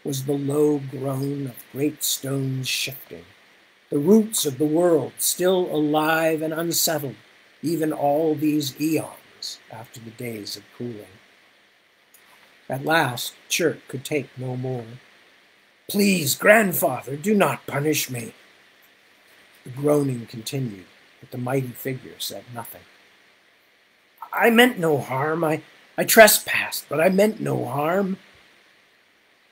was the low groan of great stones shifting, the roots of the world still alive and unsettled, even all these eons after the days of cooling. At last, Chirk could take no more. Please, grandfather, do not punish me. The groaning continued, but the mighty figure said nothing. I meant no harm. I trespassed, but I meant no harm.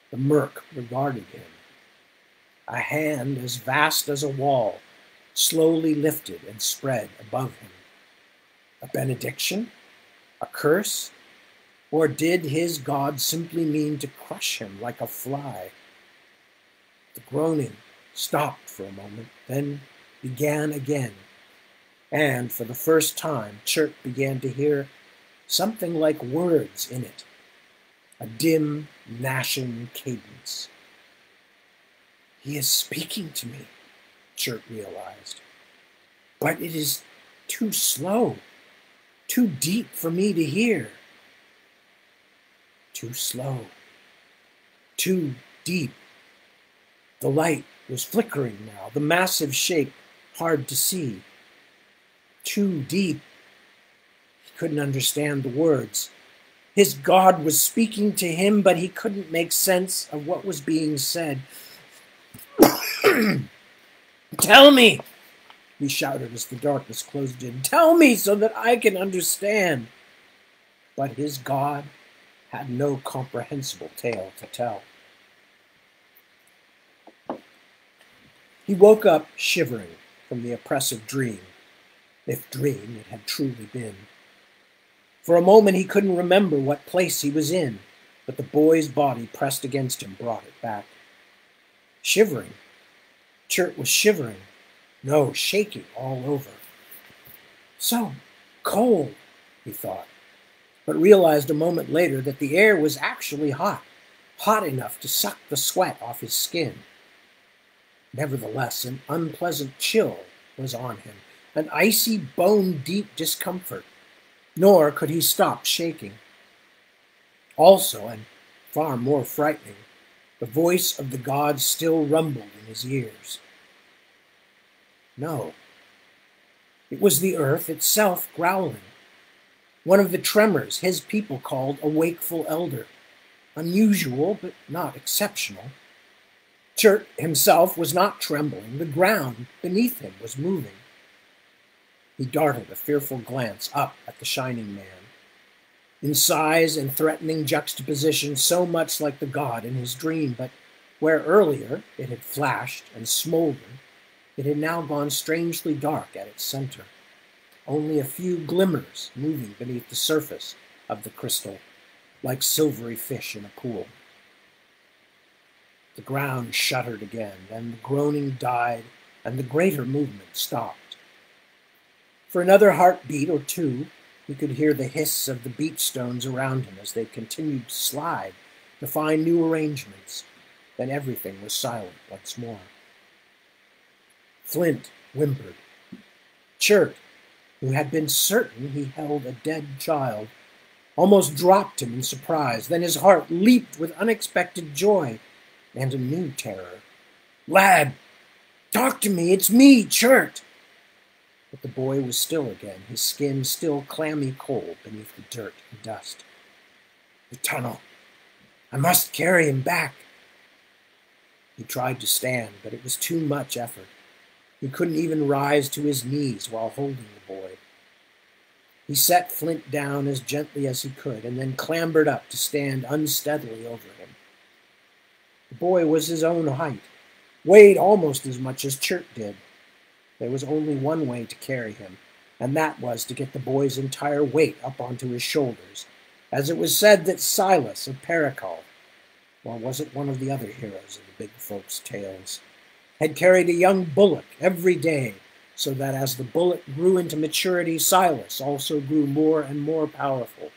The Merc regarded him. A hand as vast as a wall slowly lifted and spread above him. A benediction? A curse? Or did his god simply mean to crush him like a fly? The groaning stopped for a moment, then began again, and for the first time Chirk began to hear something like words in it, a dim, gnashing cadence. He is speaking to me, Chirk realized, but it is too slow, too deep for me to hear. Too slow, too deep. The light was flickering now, the massive shape hard to see. Too deep. He couldn't understand the words. His god was speaking to him, but he couldn't make sense of what was being said. Tell me, he shouted as the darkness closed in. Tell me so that I can understand. But his god had no comprehensible tale to tell. He woke up shivering from the oppressive dream, if dream it had truly been. For a moment he couldn't remember what place he was in, but the boy's body pressed against him brought it back. Shivering. Chirk was shivering. No, shaking all over. So cold, he thought, but realized a moment later that the air was actually hot, hot enough to suck the sweat off his skin. Nevertheless, an unpleasant chill was on him, an icy, bone-deep discomfort, nor could he stop shaking. Also, and far more frightening, the voice of the god still rumbled in his ears. No, it was the earth itself growling. One of the tremors his people called a wakeful elder. Unusual, but not exceptional. Chert himself was not trembling. The ground beneath him was moving. He darted a fearful glance up at the shining man. In size and threatening juxtaposition, so much like the god in his dream, but where earlier it had flashed and smoldered, it had now gone strangely dark at its center. Only a few glimmers moving beneath the surface of the crystal, like silvery fish in a pool. The ground shuddered again, then the groaning died, and the greater movement stopped. For another heartbeat or two, he could hear the hiss of the beach stones around him as they continued to slide to find new arrangements. Then everything was silent once more. Flint whimpered. Chert, who had been certain he held a dead child, almost dropped him in surprise. Then his heart leaped with unexpected joy and a new terror. Lad, talk to me, it's me, Chert. But the boy was still again, his skin still clammy cold beneath the dirt and dust. The tunnel. I must carry him back. He tried to stand, but it was too much effort. He couldn't even rise to his knees while holding the boy. He set Flint down as gently as he could, and then clambered up to stand unsteadily over him. The boy was his own height, weighed almost as much as Chert did. There was only one way to carry him, and that was to get the boy's entire weight up onto his shoulders, as it was said that Silas of Pericol, or was it one of the other heroes of the big folks' tales, had carried a young bullock every day, so that as the bullock grew into maturity, Silas also grew more and more powerful,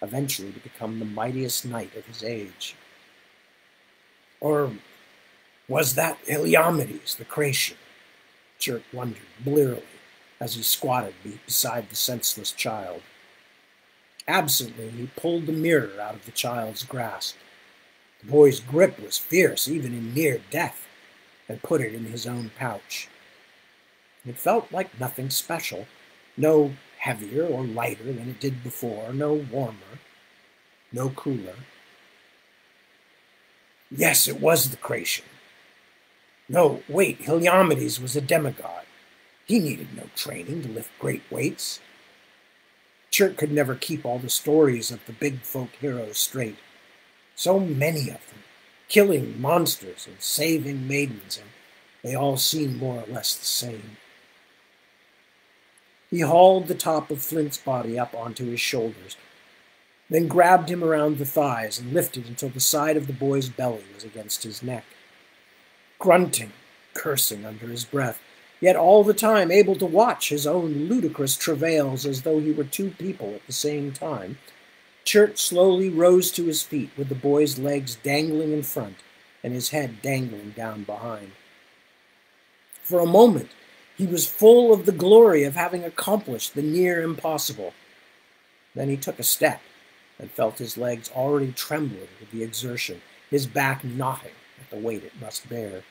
eventually to become the mightiest knight of his age. Or was that Iliomedes, the Thracian? Chert wondered blearily as he squatted beside the senseless child. Absently, he pulled the mirror out of the child's grasp. The boy's grip was fierce, even in near death, and put it in his own pouch. It felt like nothing special, no heavier or lighter than it did before, no warmer, no cooler. Yes, it was the Thracian. No, wait, Iliomedes was a demigod. He needed no training to lift great weights. Chert could never keep all the stories of the big folk heroes straight. So many of them, killing monsters and saving maidens, and they all seemed more or less the same. He hauled the top of Flint's body up onto his shoulders, then grabbed him around the thighs and lifted until the side of the boy's belly was against his neck. Grunting, cursing under his breath, yet all the time able to watch his own ludicrous travails as though he were two people at the same time, Chert slowly rose to his feet with the boy's legs dangling in front and his head dangling down behind. For a moment, he was full of the glory of having accomplished the near impossible. Then he took a step and felt his legs already trembling with the exertion, his back knotting at the weight it must bear.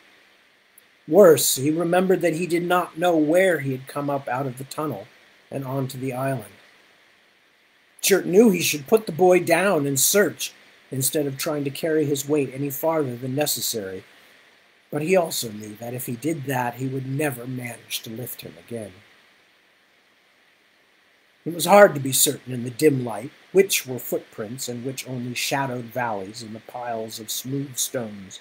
Worse, he remembered that he did not know where he had come up out of the tunnel and onto the island. Chert knew he should put the boy down and search, instead of trying to carry his weight any farther than necessary. But he also knew that if he did that, he would never manage to lift him again. It was hard to be certain in the dim light which were footprints and which only shadowed valleys in the piles of smooth stones,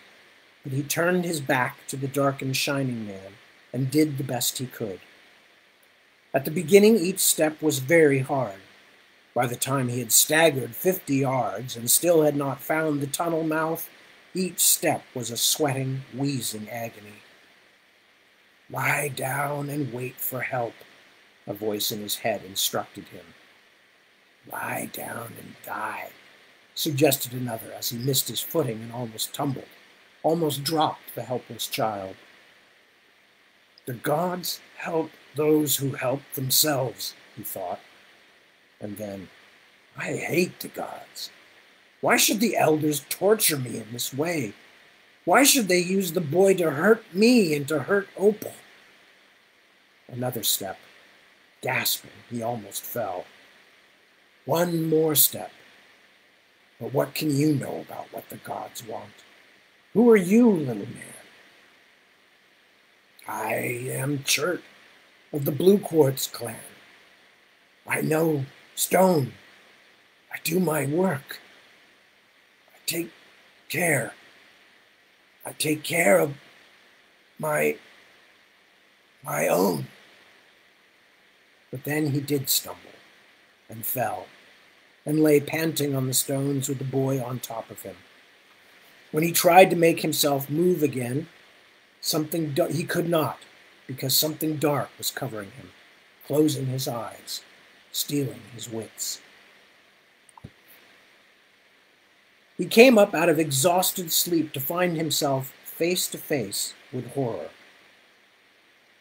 but he turned his back to the dark and shining man and did the best he could. At the beginning, each step was very hard. By the time he had staggered 50 yards and still had not found the tunnel mouth, each step was a sweating, wheezing agony. Lie down and wait for help, a voice in his head instructed him. Lie down and die, suggested another as he missed his footing and almost tumbled, almost dropped the helpless child. The gods help those who help themselves, he thought. And then, I hate the gods. Why should the elders torture me in this way? Why should they use the boy to hurt me and to hurt Opal? Another step. Gasping, he almost fell. One more step. But what can you know about what the gods want? Who are you, little man? I am Chert of the Blue Quartz clan. I know stone. I do my work. I take care. I take care of my own. But then he did stumble and fell and lay panting on the stones with the boy on top of him. When he tried to make himself move again, he could not, because something dark was covering him, closing his eyes, stealing his wits. He came up out of exhausted sleep to find himself face to face with horror.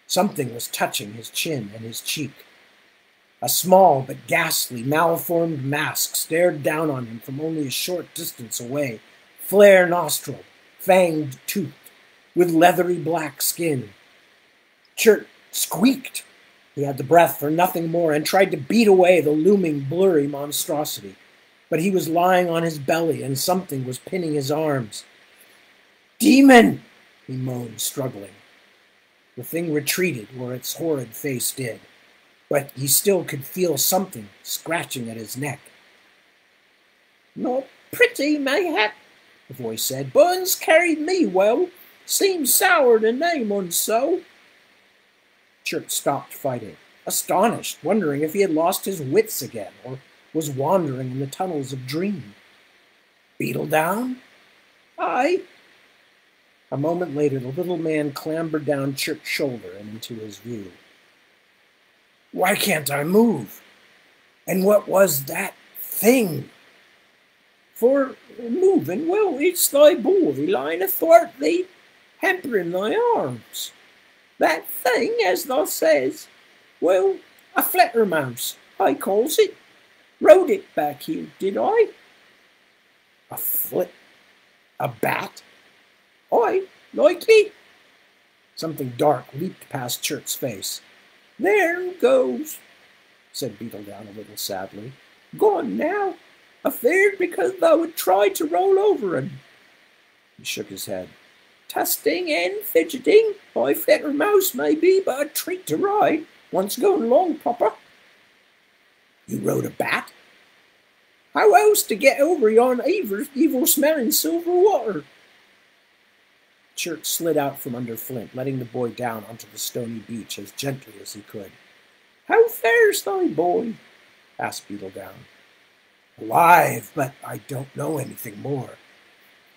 Something was touching his chin and his cheek. A small but ghastly, malformed mask stared down on him from only a short distance away, flare-nostrilled, fanged-toothed, with leathery black skin. Chert squeaked. He had the breath for nothing more and tried to beat away the looming, blurry monstrosity. But he was lying on his belly and something was pinning his arms. "Demon!" he moaned, struggling. The thing retreated where its horrid face did, but he still could feel something scratching at his neck. "Not pretty, mayhap," the voice said. "Burns carried me well. Seems sour to name on so." Chert stopped fighting, astonished, wondering if he had lost his wits again or was wandering in the tunnels of dream. "Beetle down?" "Aye." A moment later, the little man clambered down Chert's shoulder and into his view. "Why can't I move? And what was that thing?" "For moving, well, it's thy boy lying athwart thee, hampering thy arms. That thing, as thou says, well, a flittermouse, I calls it. Rode it back here, did I?" A bat? "Aye, likely." Something dark leaped past Chert's face. "There goes," said Beetledown a little sadly. "Gone now. Afeard because thou would try to roll over him." He shook his head. "Tusting and fidgeting, my flittermouse may be but a treat to ride, once going along proper." "You rode a bat?" "How else to get over yon evil-smelling silver water?" Chert slid out from under Flint, letting the boy down onto the stony beach as gently as he could. "How fares thy boy?" asked Beetledown. "Alive, but I don't know anything more.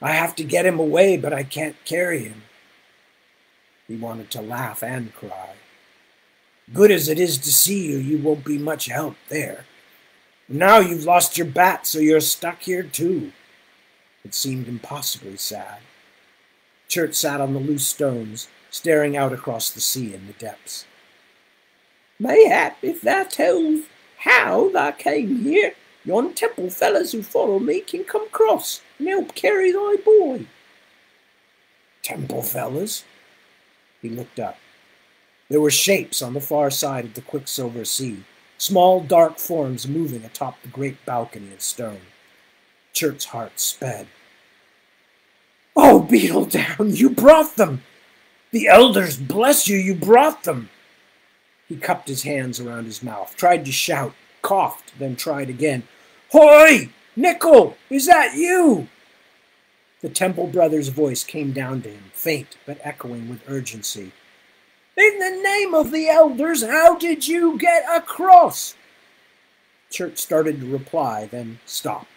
I have to get him away, but I can't carry him." He wanted to laugh and cry. "Good as it is to see you, you won't be much help there. Now you've lost your bat, so you're stuck here too." It seemed impossibly sad. Chert sat on the loose stones, staring out across the sea in the depths. "Mayhap if thou tells how thou came here, yon temple fellows who follow me can come across and help carry thy boy." "Temple fellows?" He looked up. There were shapes on the far side of the quicksilver sea, small dark forms moving atop the great balcony of stone. Chert's heart sped. "Oh, Beetledown, you brought them! The elders bless you, you brought them!" He cupped his hands around his mouth, tried to shout, coughed, then tried again. "Hoy! Nickel! Is that you?" The Temple brother's voice came down to him, faint but echoing with urgency. "In the name of the elders, how did you get across?" Chert started to reply, then stopped.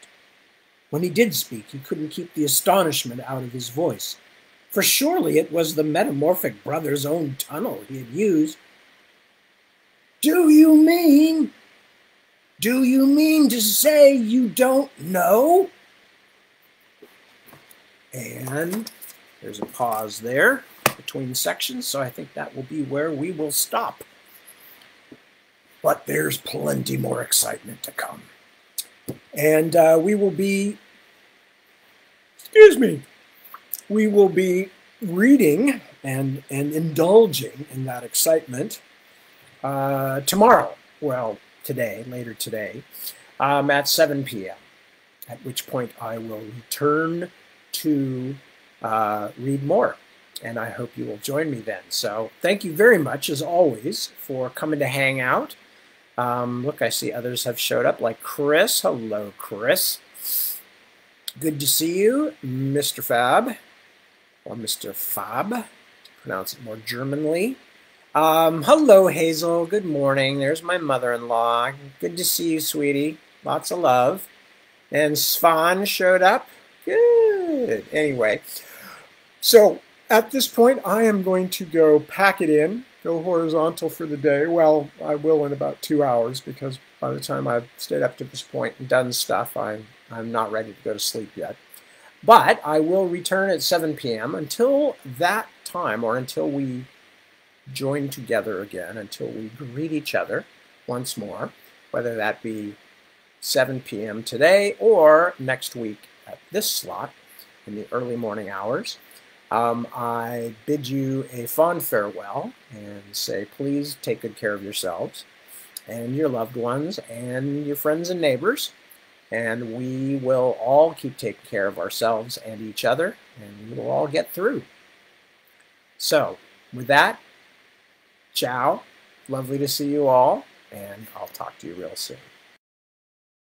When he did speak, he couldn't keep the astonishment out of his voice, for surely it was the metamorphic brother's own tunnel he had used. Do you mean to say you don't know?" And there's a pause there between sections, so I think that will be where we will stop. But there's plenty more excitement to come. And we will be reading and indulging in that excitement tomorrow. Well, later today, at 7 p.m., at which point I will return to read more. And I hope you will join me then. So thank you very much, as always, for coming to hang out. Look, I see others have showed up, like Chris. Hello, Chris. Good to see you, Mr. Fab, or Mr. Fab, to pronounce it more Germanly. Hello, Hazel. Good morning. There's my mother-in-law. Good to see you, sweetie. Lots of love. And Svan showed up. Good. Anyway, so at this point, I am going to go pack it in, go horizontal for the day. Well, I will in about 2 hours, because by the time I've stayed up to this point and done stuff, I'm not ready to go to sleep yet. But I will return at 7 p.m. Until that time, or until we join together again, until we greet each other once more, whether that be 7 p.m. today or next week at this slot in the early morning hours. I bid you a fond farewell and say, please take good care of yourselves and your loved ones and your friends and neighbors. And we will all keep taking care of ourselves and each other, and we will all get through. So, with that, ciao. Lovely to see you all, and I'll talk to you real soon.